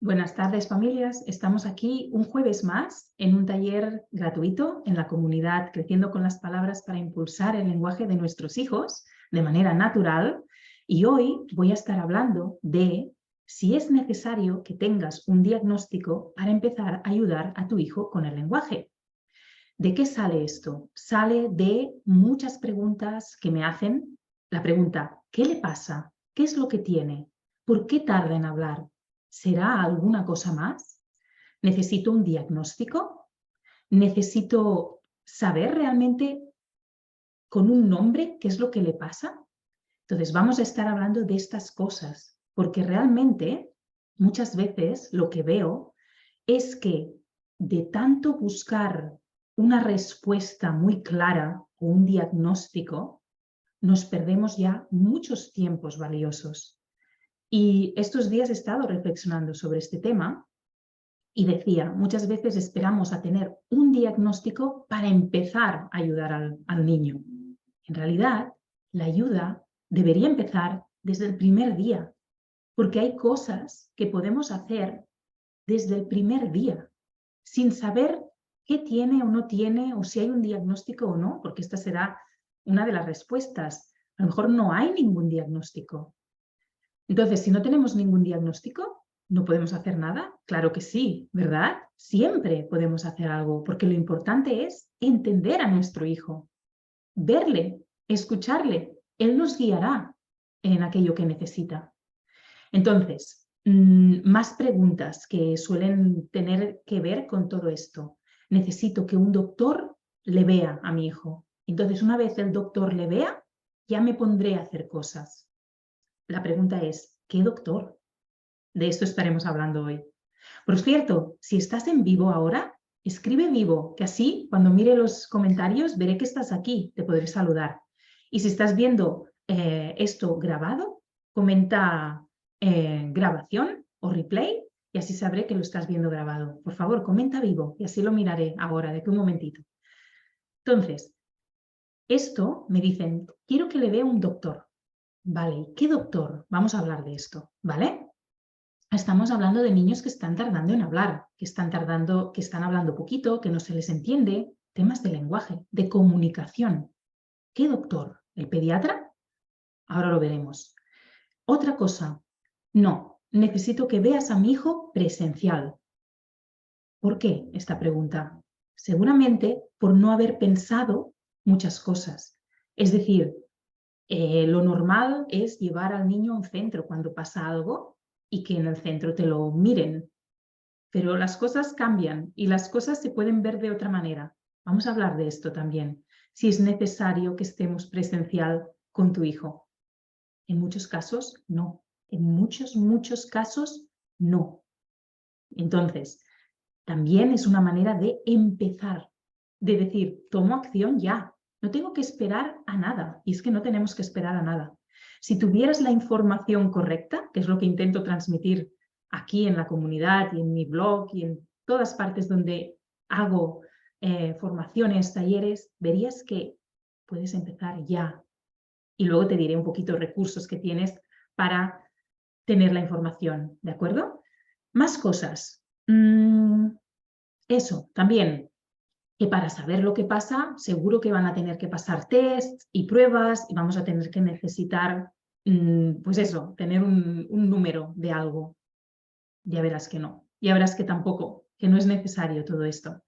Buenas tardes, familias. Estamos aquí un jueves más en un taller gratuito en la comunidad Creciendo con las Palabras para impulsar el lenguaje de nuestros hijos de manera natural. Y hoy voy a estar hablando de si es necesario que tengas un diagnóstico para empezar a ayudar a tu hijo con el lenguaje. ¿De qué sale esto? Sale de muchas preguntas que me hacen. La pregunta, ¿qué le pasa? ¿Qué es lo que tiene? ¿Por qué tarda en hablar? ¿Será alguna cosa más? ¿Necesito un diagnóstico? ¿Necesito saber realmente con un nombre qué es lo que le pasa? Entonces vamos a estar hablando de estas cosas, porque realmente muchas veces lo que veo es que de tanto buscar una respuesta muy clara o un diagnóstico, nos perdemos ya muchos tiempos valiosos. Y estos días he estado reflexionando sobre este tema y decía, muchas veces esperamos a tener un diagnóstico para empezar a ayudar al niño. En realidad, la ayuda debería empezar desde el primer día, porque hay cosas que podemos hacer desde el primer día, sin saber qué tiene o no tiene, o si hay un diagnóstico o no, porque esta será una de las respuestas. A lo mejor no hay ningún diagnóstico. Entonces, si no tenemos ningún diagnóstico, ¿no podemos hacer nada? Claro que sí, ¿verdad? Siempre podemos hacer algo, porque lo importante es entender a nuestro hijo, verle, escucharle. Él nos guiará en aquello que necesita. Entonces, más preguntas que suelen tener que ver con todo esto. Necesito que un doctor le vea a mi hijo. Entonces, una vez el doctor le vea, ya me pondré a hacer cosas. La pregunta es, ¿qué doctor? De esto estaremos hablando hoy. Por cierto, si estás en vivo ahora, escribe vivo, que así cuando mire los comentarios veré que estás aquí, te podré saludar. Y si estás viendo esto grabado, comenta grabación o replay y así sabré que lo estás viendo grabado. Por favor, comenta vivo y así lo miraré ahora, de que un momentito. Entonces, esto me dicen, quiero que le vea un doctor. Vale, ¿qué doctor? Vamos a hablar de esto, ¿vale? Estamos hablando de niños que están tardando en hablar, que están hablando poquito, que no se les entiende, temas de lenguaje, de comunicación. ¿Qué doctor? ¿El pediatra? Ahora lo veremos. Otra cosa, no, necesito que veas a mi hijo presencial. ¿Por qué esta pregunta? Seguramente por no haber pensado muchas cosas. Es decir, lo normal es llevar al niño a un centro cuando pasa algo y que en el centro te lo miren. Pero las cosas cambian y las cosas se pueden ver de otra manera. Vamos a hablar de esto también. Si es necesario que estemos presencial con tu hijo. En muchos casos, no. En muchos casos, no. Entonces, también es una manera de empezar, de decir, tomo acción ya. No tengo que esperar a nada. Y es que no tenemos que esperar a nada. Si tuvieras la información correcta, que es lo que intento transmitir aquí en la comunidad y en mi blog y en todas partes donde hago formaciones, talleres, verías que puedes empezar ya. Y luego te diré un poquito recursos que tienes para tener la información, ¿de acuerdo? Más cosas. Eso, también, que para saber lo que pasa, seguro que van a tener que pasar tests y pruebas y vamos a tener que necesitar, pues eso, tener un número de algo. Ya verás que no. Ya verás que tampoco, que no es necesario todo esto.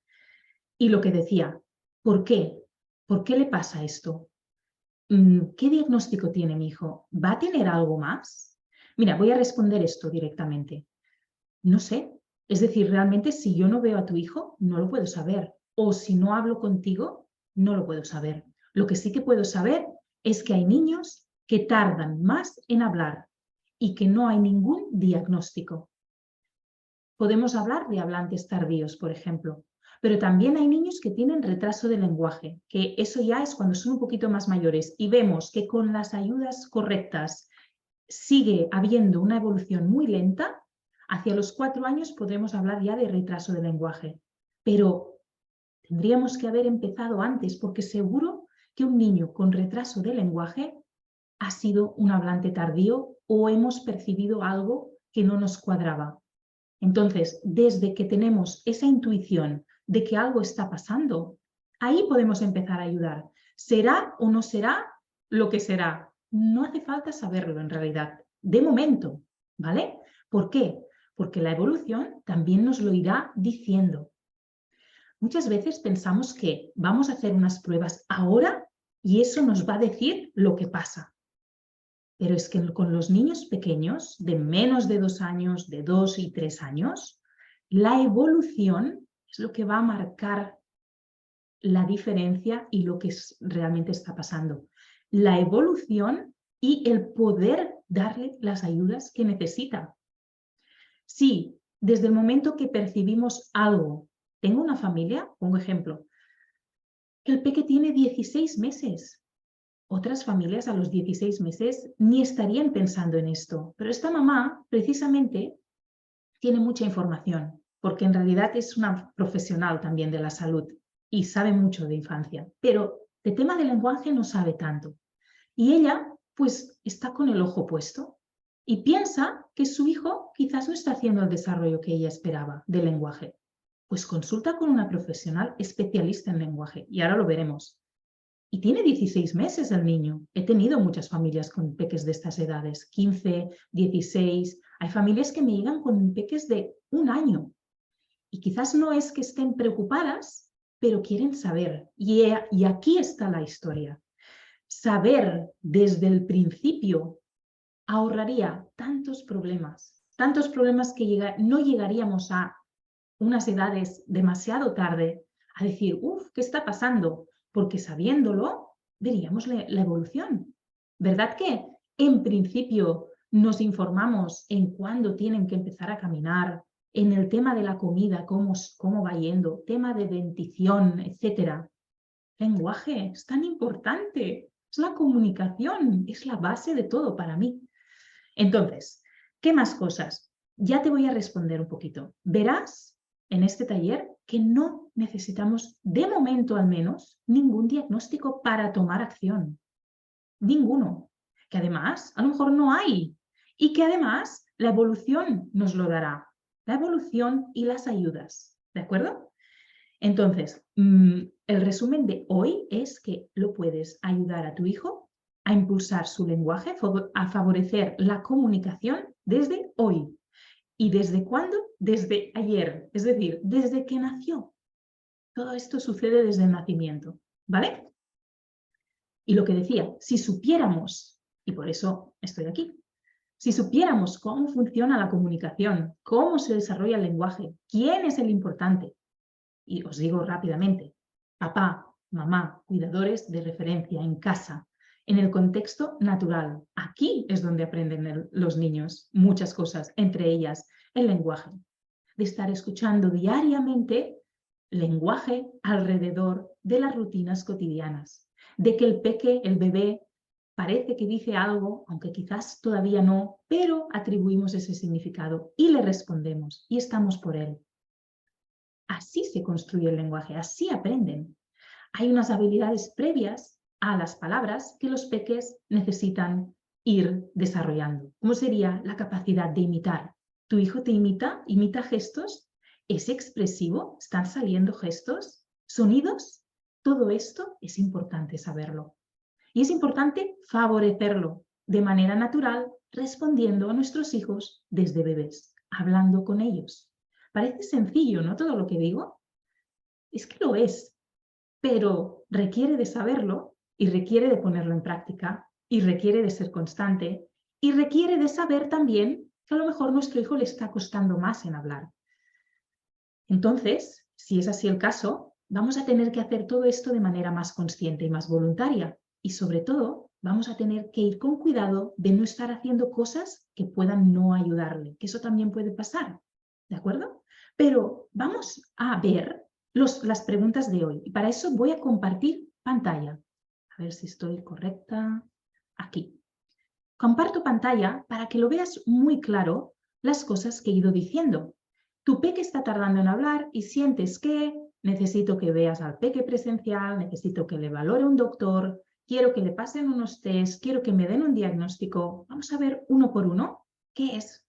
Y lo que decía, ¿por qué? ¿Por qué le pasa esto? ¿Qué diagnóstico tiene mi hijo? ¿Va a tener algo más? Mira, voy a responder esto directamente. No sé. Es decir, realmente si yo no veo a tu hijo, no lo puedo saber. O si no hablo contigo, no lo puedo saber. Lo que sí que puedo saber es que hay niños que tardan más en hablar y que no hay ningún diagnóstico. Podemos hablar de hablantes tardíos, por ejemplo, pero también hay niños que tienen retraso de lenguaje, que eso ya es cuando son un poquito más mayores y vemos que con las ayudas correctas sigue habiendo una evolución muy lenta. Hacia los 4 años podremos hablar ya de retraso de lenguaje, pero tendríamos que haber empezado antes porque seguro que un niño con retraso de lenguaje ha sido un hablante tardío o hemos percibido algo que no nos cuadraba. Entonces, desde que tenemos esa intuición de que algo está pasando, ahí podemos empezar a ayudar. ¿Será o no será lo que será? No hace falta saberlo en realidad, de momento, ¿vale? ¿Por qué? Porque la evolución también nos lo irá diciendo. Muchas veces pensamos que vamos a hacer unas pruebas ahora y eso nos va a decir lo que pasa. Pero es que con los niños pequeños, de menos de 2 años, de 2 y 3 años, la evolución es lo que va a marcar la diferencia y lo que realmente está pasando. La evolución y el poder darle las ayudas que necesita. Si desde el momento que percibimos algo, tengo una familia, pongo ejemplo, que el peque tiene 16 meses. Otras familias a los 16 meses ni estarían pensando en esto, pero esta mamá precisamente tiene mucha información, porque en realidad es una profesional también de la salud y sabe mucho de infancia, pero de tema de lenguaje no sabe tanto. Y ella pues está con el ojo puesto y piensa que su hijo quizás no está haciendo el desarrollo que ella esperaba del lenguaje. Pues consulta con una profesional especialista en lenguaje y ahora lo veremos. Y tiene 16 meses el niño. He tenido muchas familias con peques de estas edades, 15, 16. Hay familias que me llegan con peques de 1 año. Y quizás no es que estén preocupadas, pero quieren saber. Y aquí está la historia. Saber desde el principio ahorraría tantos problemas que no llegaríamos a unas edades demasiado tarde a decir, uff, ¿qué está pasando? Porque sabiéndolo, veríamos la evolución. ¿Verdad que en principio nos informamos en cuándo tienen que empezar a caminar, en el tema de la comida, cómo va yendo, tema de dentición, etcétera? Lenguaje es tan importante, es la comunicación, es la base de todo para mí. Entonces, ¿qué más cosas? Ya te voy a responder un poquito. Verás en este taller que no necesitamos, de momento al menos, ningún diagnóstico para tomar acción. Ninguno. Que además, a lo mejor no hay. Y que además la evolución nos lo dará. La evolución y las ayudas. ¿De acuerdo? Entonces, el resumen de hoy es que lo puedes ayudar a tu hijo a impulsar su lenguaje, a favorecer la comunicación desde hoy. ¿Y desde cuándo? Desde ayer, es decir, desde que nació. Todo esto sucede desde el nacimiento, ¿vale? Y lo que decía, si supiéramos, y por eso estoy aquí, si supiéramos cómo funciona la comunicación, cómo se desarrolla el lenguaje, quién es el importante, y os digo rápidamente, papá, mamá, cuidadores de referencia en casa, en el contexto natural. Aquí es donde aprenden los niños muchas cosas, entre ellas el lenguaje. De estar escuchando diariamente lenguaje alrededor de las rutinas cotidianas. De que el bebé, parece que dice algo, aunque quizás todavía no, pero atribuimos ese significado y le respondemos y estamos por él. Así se construye el lenguaje, así aprenden. Hay unas habilidades previas a las palabras que los peques necesitan ir desarrollando. ¿Cómo sería la capacidad de imitar? ¿Tu hijo te imita? ¿Imita gestos? ¿Es expresivo? ¿Están saliendo gestos? ¿Sonidos? Todo esto es importante saberlo. Y es importante favorecerlo de manera natural, respondiendo a nuestros hijos desde bebés, hablando con ellos. Parece sencillo, ¿no? Todo lo que digo. Es que lo es, pero requiere de saberlo y requiere de ponerlo en práctica y requiere de ser constante y requiere de saber también que a lo mejor a nuestro hijo le está costando más en hablar. Entonces, si es así el caso, vamos a tener que hacer todo esto de manera más consciente y más voluntaria y sobre todo vamos a tener que ir con cuidado de no estar haciendo cosas que puedan no ayudarle, que eso también puede pasar, ¿de acuerdo? Pero vamos a ver las preguntas de hoy y para eso voy a compartir pantalla. A ver si estoy correcta. Aquí. Comparto pantalla para que lo veas muy claro las cosas que he ido diciendo. Tu peque está tardando en hablar y sientes que necesito que veas al peque presencial, necesito que le valore un doctor, quiero que le pasen unos test, quiero que me den un diagnóstico. Vamos a ver uno por uno qué es.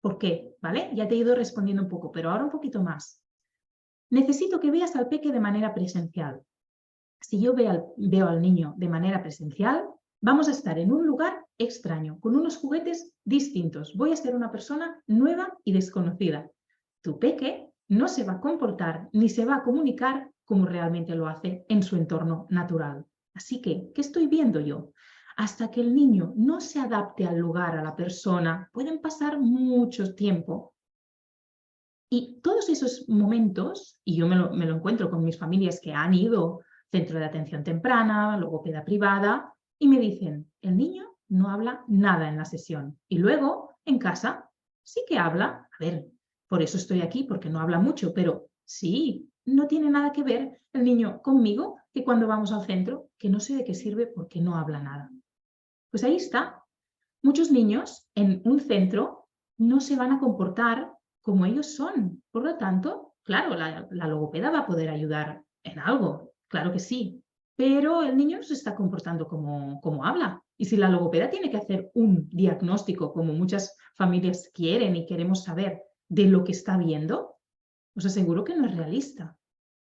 ¿Por qué? ¿Vale? Ya te he ido respondiendo un poco, pero ahora un poquito más. Necesito que veas al peque de manera presencial. Si yo veo al niño de manera presencial, vamos a estar en un lugar extraño, con unos juguetes distintos. Voy a ser una persona nueva y desconocida. Tu peque no se va a comportar ni se va a comunicar como realmente lo hace en su entorno natural. Así que, ¿qué estoy viendo yo? Hasta que el niño no se adapte al lugar, a la persona, pueden pasar mucho tiempo. Y todos esos momentos, y yo me lo encuentro con mis familias que han ido centro de atención temprana, logopeda privada, y me dicen, el niño no habla nada en la sesión. Y luego, en casa, sí que habla. A ver, por eso estoy aquí, porque no habla mucho, pero sí, no tiene nada que ver el niño conmigo que cuando vamos al centro, que no sé de qué sirve porque no habla nada. Pues ahí está. Muchos niños en un centro no se van a comportar como ellos son. Por lo tanto, claro, la logopeda va a poder ayudar en algo, claro que sí, pero el niño no se está comportando como habla. Y si la logopeda tiene que hacer un diagnóstico, como muchas familias quieren y queremos saber de lo que está viendo, os aseguro que no es realista.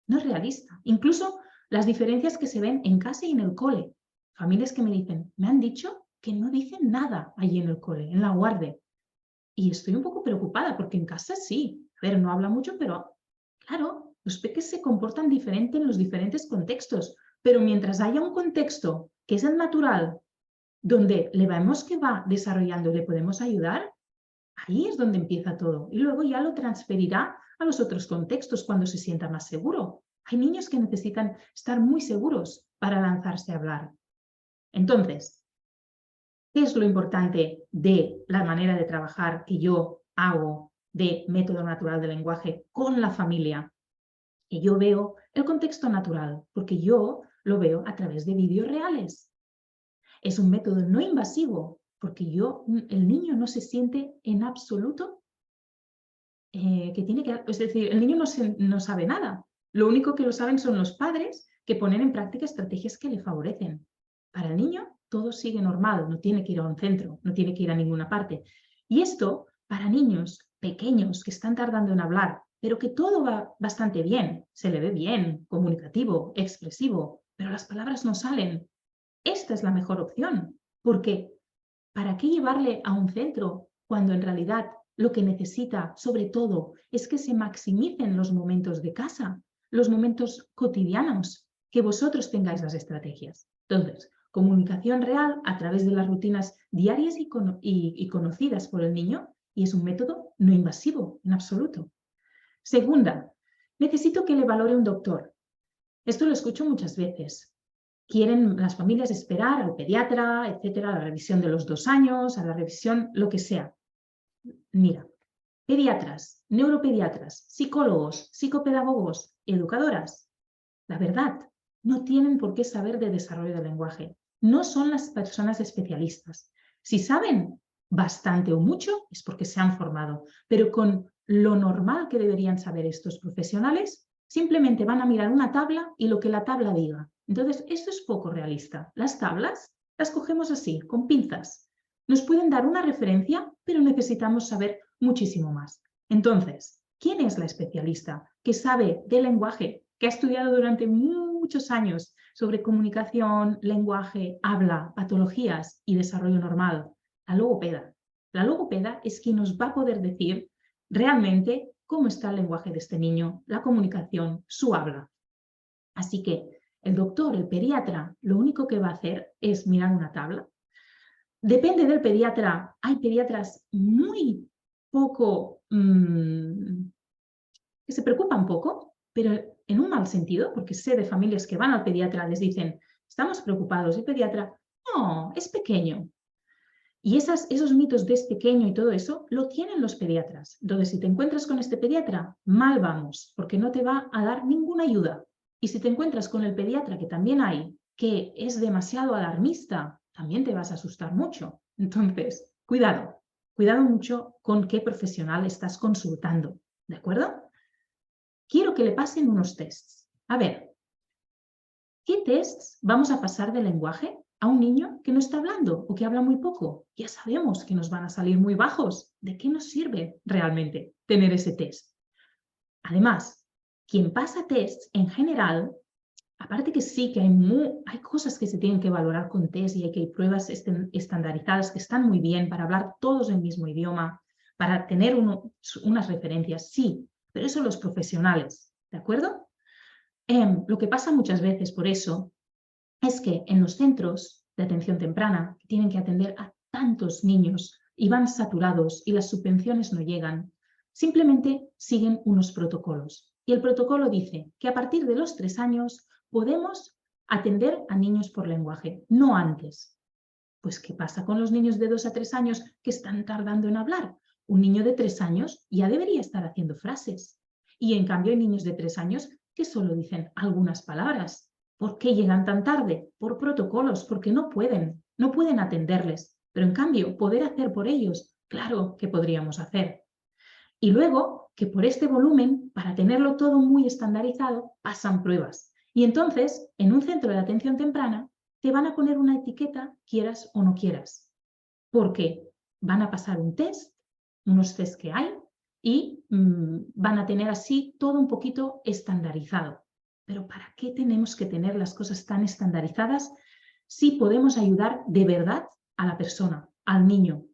No es realista. Incluso las diferencias que se ven en casa y en el cole. Familias que me dicen, me han dicho que no dicen nada allí en el cole, en la guardia. Y estoy un poco preocupada porque en casa sí. A ver, no habla mucho, pero claro, los peques se comportan diferente en los diferentes contextos. Pero mientras haya un contexto que es el natural, donde le vemos que va desarrollando y le podemos ayudar, ahí es donde empieza todo. Y luego ya lo transferirá a los otros contextos cuando se sienta más seguro. Hay niños que necesitan estar muy seguros para lanzarse a hablar. Entonces, ¿qué es lo importante de la manera de trabajar que yo hago de método natural de lenguaje con la familia? Que yo veo el contexto natural, porque yo lo veo a través de vídeos reales. Es un método no invasivo, porque el niño no se siente en absoluto que tiene que, es decir, el niño no sabe nada. Lo único que lo saben son los padres que ponen en práctica estrategias que le favorecen. Para el niño todo sigue normal, no tiene que ir a un centro, no tiene que ir a ninguna parte. Y esto para niños pequeños que están tardando en hablar, pero que todo va bastante bien, se le ve bien, comunicativo, expresivo, pero las palabras no salen. Esta es la mejor opción, porque ¿para qué llevarle a un centro cuando en realidad lo que necesita, sobre todo, es que se maximicen los momentos de casa, los momentos cotidianos, que vosotros tengáis las estrategias? Entonces, comunicación real a través de las rutinas diarias y conocidas por el niño, y es un método no invasivo en absoluto. Segunda, necesito que le valore un doctor. Esto lo escucho muchas veces. Quieren las familias esperar al pediatra, etcétera, a la revisión de los 2 años, a la revisión, lo que sea. Mira, pediatras, neuropediatras, psicólogos, psicopedagogos, educadoras, la verdad, no tienen por qué saber de desarrollo del lenguaje. No son las personas especialistas. Si saben bastante o mucho, es porque se han formado, pero con lo normal que deberían saber estos profesionales, simplemente van a mirar una tabla y lo que la tabla diga. Entonces, esto es poco realista. Las tablas las cogemos así, con pinzas. Nos pueden dar una referencia, pero necesitamos saber muchísimo más. Entonces, ¿quién es la especialista que sabe de lenguaje, que ha estudiado durante muchos años sobre comunicación, lenguaje, habla, patologías y desarrollo normal? La logopeda. La logopeda es quien nos va a poder decir realmente cómo está el lenguaje de este niño, la comunicación, su habla. Así que el doctor, el pediatra, lo único que va a hacer es mirar una tabla. Depende del pediatra. Hay pediatras muy poco que se preocupan poco, pero en un mal sentido, porque sé de familias que van al pediatra, les dicen, estamos preocupados, el pediatra, no, es pequeño. Y esos mitos de es pequeño y todo eso lo tienen los pediatras. Entonces, si te encuentras con este pediatra, mal vamos, porque no te va a dar ninguna ayuda. Y si te encuentras con el pediatra, que también hay, que es demasiado alarmista, también te vas a asustar mucho. Entonces, cuidado mucho con qué profesional estás consultando, ¿de acuerdo? Quiero que le pasen unos tests. A ver, ¿qué tests vamos a pasar de lenguaje a un niño que no está hablando o que habla muy poco? Ya sabemos que nos van a salir muy bajos. ¿De qué nos sirve realmente tener ese test? Además, quien pasa test en general, aparte que sí que hay cosas que se tienen que valorar con test y hay pruebas estandarizadas que están muy bien para hablar todos el mismo idioma, para tener unas referencias, sí, pero eso los profesionales, ¿de acuerdo? Lo que pasa muchas veces por eso es que en los centros de atención temprana, que tienen que atender a tantos niños y van saturados y las subvenciones no llegan, simplemente siguen unos protocolos. Y el protocolo dice que a partir de los 3 años podemos atender a niños por lenguaje, no antes. Pues, ¿qué pasa con los niños de 2 a 3 años que están tardando en hablar? Un niño de 3 años ya debería estar haciendo frases. Y en cambio hay niños de 3 años que solo dicen algunas palabras. ¿Por qué llegan tan tarde? Por protocolos, porque no pueden atenderles. Pero en cambio, poder hacer por ellos, claro que podríamos hacer. Y luego, que por este volumen, para tenerlo todo muy estandarizado, pasan pruebas. Y entonces, en un centro de atención temprana, te van a poner una etiqueta, quieras o no quieras. Porque van a pasar un test, unos test que hay, y van a tener así todo un poquito estandarizado. Pero ¿para qué tenemos que tener las cosas tan estandarizadas si podemos ayudar de verdad a la persona, al niño?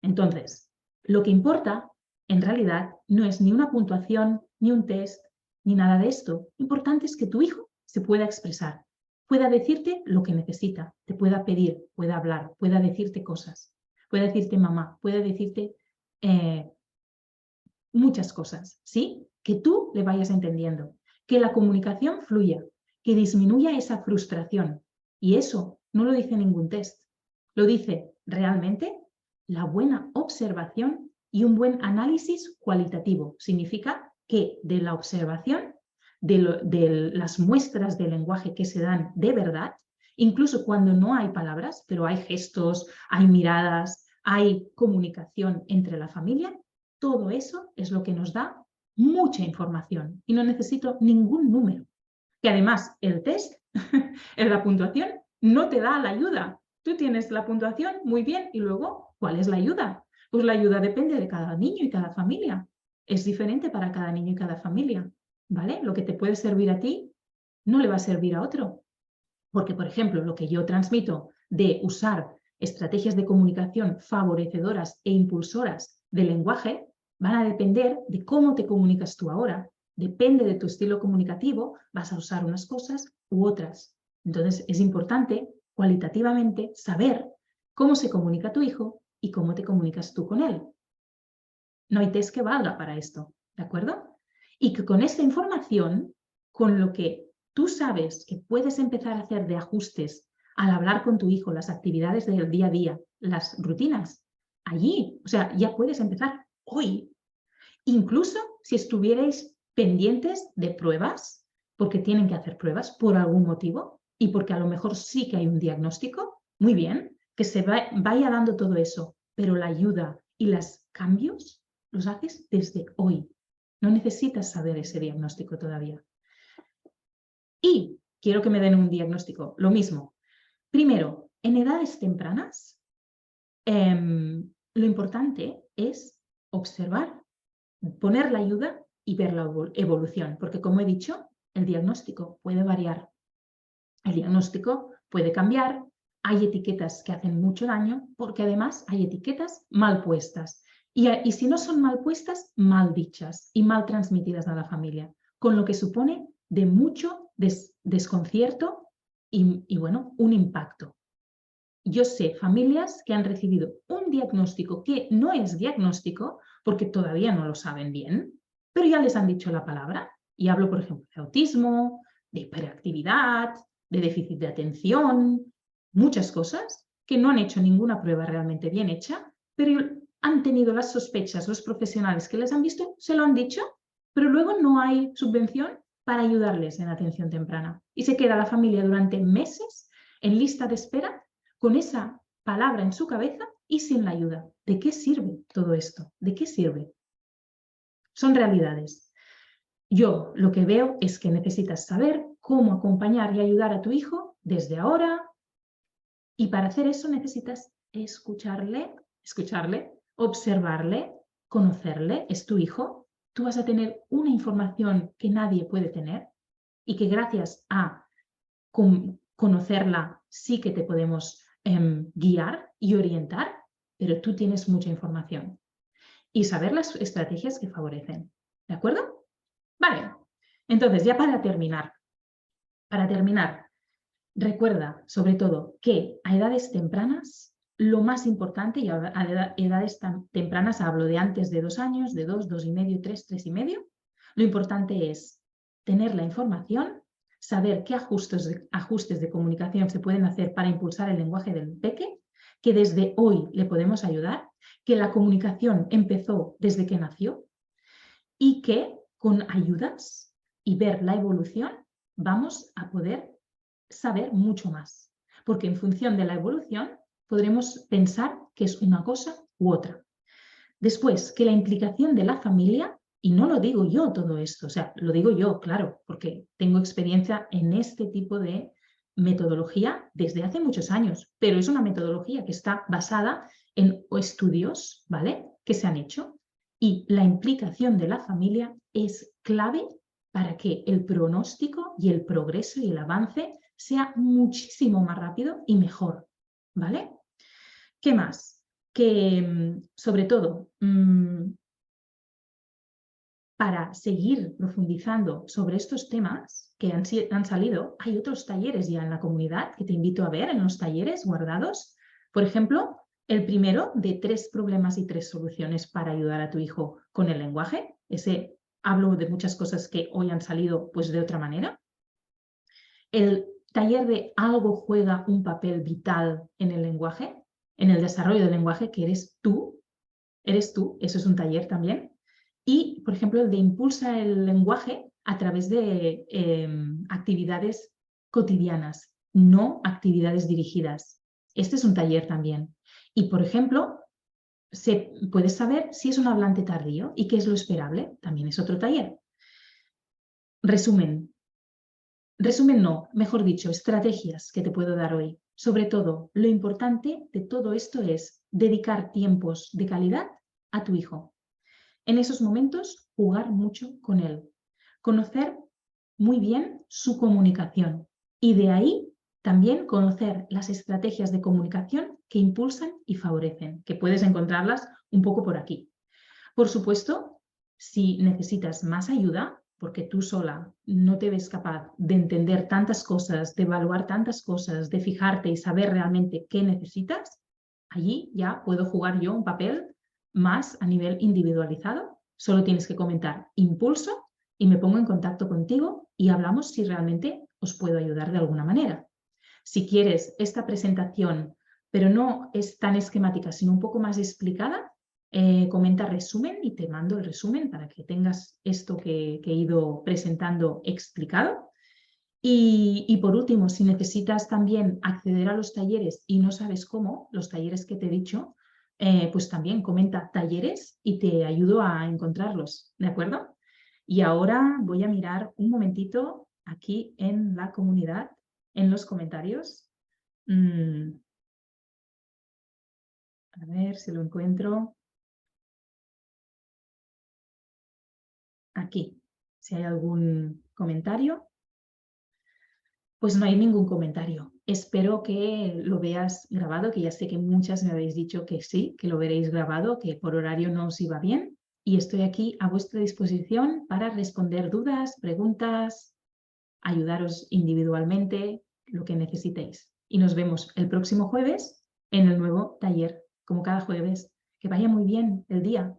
Entonces, lo que importa, en realidad, no es ni una puntuación, ni un test, ni nada de esto. Lo importante es que tu hijo se pueda expresar, pueda decirte lo que necesita, te pueda pedir, pueda hablar, pueda decirte cosas, pueda decirte mamá, pueda decirte muchas cosas, ¿sí? Que tú le vayas entendiendo, que la comunicación fluya, que disminuya esa frustración. Y eso no lo dice ningún test, lo dice realmente la buena observación y un buen análisis cualitativo. Significa que de la observación, de las muestras de lenguaje que se dan de verdad, incluso cuando no hay palabras, pero hay gestos, hay miradas, hay comunicación entre la familia, todo eso es lo que nos da mucha información y no necesito ningún número. Que además el test, en la puntuación, no te da la ayuda. Tú tienes la puntuación muy bien y luego, ¿cuál es la ayuda? Pues la ayuda depende de cada niño y cada familia. Es diferente para cada niño y cada familia, ¿vale? Lo que te puede servir a ti no le va a servir a otro. Porque, por ejemplo, lo que yo transmito de usar estrategias de comunicación favorecedoras e impulsoras del lenguaje van a depender de cómo te comunicas tú ahora. Depende de tu estilo comunicativo, vas a usar unas cosas u otras. Entonces, es importante cualitativamente saber cómo se comunica tu hijo y cómo te comunicas tú con él. No hay test que valga para esto, ¿de acuerdo? Y que con esta información, con lo que tú sabes que puedes empezar a hacer de ajustes al hablar con tu hijo, las actividades del día a día, las rutinas, allí, o sea, ya puedes empezar hoy. Incluso si estuvierais pendientes de pruebas, porque tienen que hacer pruebas por algún motivo y porque a lo mejor sí que hay un diagnóstico, muy bien, que se vaya dando todo eso, pero la ayuda y los cambios los haces desde hoy. No necesitas saber ese diagnóstico todavía. Y quiero que me den un diagnóstico, lo mismo. Primero, en edades tempranas, lo importante es observar, poner la ayuda y ver la evolución, porque como he dicho, el diagnóstico puede variar. El diagnóstico puede cambiar, hay etiquetas que hacen mucho daño, porque además hay etiquetas mal puestas. Y si no son mal puestas, mal dichas y mal transmitidas a la familia, con lo que supone de mucho desconcierto y bueno, un impacto. Yo sé familias que han recibido un diagnóstico que no es diagnóstico porque todavía no lo saben bien, pero ya les han dicho la palabra. Y hablo, por ejemplo, de autismo, de hiperactividad, de déficit de atención, muchas cosas que no han hecho ninguna prueba realmente bien hecha, pero han tenido las sospechas, los profesionales que les han visto, se lo han dicho, pero luego no hay subvención para ayudarles en atención temprana. Y se queda la familia durante meses en lista de espera con esa palabra en su cabeza y sin la ayuda. ¿De qué sirve todo esto? ¿De qué sirve? Son realidades. Yo lo que veo es que necesitas saber cómo acompañar y ayudar a tu hijo desde ahora, Y para hacer eso necesitas escucharle, observarle, conocerle, es tu hijo. Tú vas a tener una información que nadie puede tener y que gracias a conocerla sí que te podemos guiar y orientar, pero tú tienes mucha información. Y saber las estrategias que favorecen. ¿De acuerdo? Vale. Entonces, ya para terminar, recuerda sobre todo que a edades tempranas, lo más importante, y a edades tan tempranas hablo de antes de 2 años, de 2, 2,5, 3, 3,5, lo importante es tener la información, saber qué ajustes de comunicación se pueden hacer para impulsar el lenguaje del peque, que desde hoy le podemos ayudar, que la comunicación empezó desde que nació y que con ayudas y ver la evolución vamos a poder saber mucho más, porque en función de la evolución podremos pensar que es una cosa u otra. Después, que la implicación de la familia, y no lo digo yo todo esto, o sea, lo digo yo, claro, porque tengo experiencia en este tipo de metodología desde hace muchos años, pero es una metodología que está basada en estudios, ¿vale?, que se han hecho, y la implicación de la familia es clave para que el pronóstico y el progreso y el avance sea muchísimo más rápido y mejor, ¿vale? ¿Qué más? Que sobre todo, para seguir profundizando sobre estos temas que han salido, hay otros talleres ya en la comunidad que te invito a ver en los talleres guardados. Por ejemplo, el primero de 3 problemas y 3 soluciones para ayudar a tu hijo con el lenguaje. Ese hablo de muchas cosas que hoy han salido pues de otra manera. El taller de algo juega un papel vital en el lenguaje, en el desarrollo del lenguaje, que eres tú, eso es un taller también. Y, por ejemplo, el de impulsa el lenguaje a través de actividades cotidianas, no actividades dirigidas. Este es un taller también. Y, por ejemplo, puedes saber si es un hablante tardío y qué es lo esperable, también es otro taller. Resumen no, mejor dicho, estrategias que te puedo dar hoy. Sobre todo, lo importante de todo esto es dedicar tiempos de calidad a tu hijo. En esos momentos, jugar mucho con él. Conocer muy bien su comunicación. Y de ahí también conocer las estrategias de comunicación que impulsan y favorecen, que puedes encontrarlas un poco por aquí. Por supuesto, si necesitas más ayuda, porque tú sola no te ves capaz de entender tantas cosas, de evaluar tantas cosas, de fijarte y saber realmente qué necesitas, allí ya puedo jugar yo un papel más a nivel individualizado. Solo tienes que comentar impulso y me pongo en contacto contigo y hablamos si realmente os puedo ayudar de alguna manera. Si quieres esta presentación, pero no es tan esquemática, sino un poco más explicada, comenta resumen y te mando el resumen para que tengas esto que he ido presentando explicado. Y por último, si necesitas también acceder a los talleres y no sabes cómo, los talleres que te he dicho, pues también comenta talleres y te ayudo a encontrarlos, ¿de acuerdo? Y ahora voy a mirar un momentito aquí en la comunidad, en los comentarios. A ver si lo encuentro. Aquí, si hay algún comentario. Pues no hay ningún comentario. Espero que lo veas grabado, que ya sé que muchas me habéis dicho que sí, que lo veréis grabado, que por horario no os iba bien. Y estoy aquí a vuestra disposición para responder dudas, preguntas, ayudaros individualmente, lo que necesitéis. Y nos vemos el próximo jueves en el nuevo taller, como cada jueves. Que vaya muy bien el día.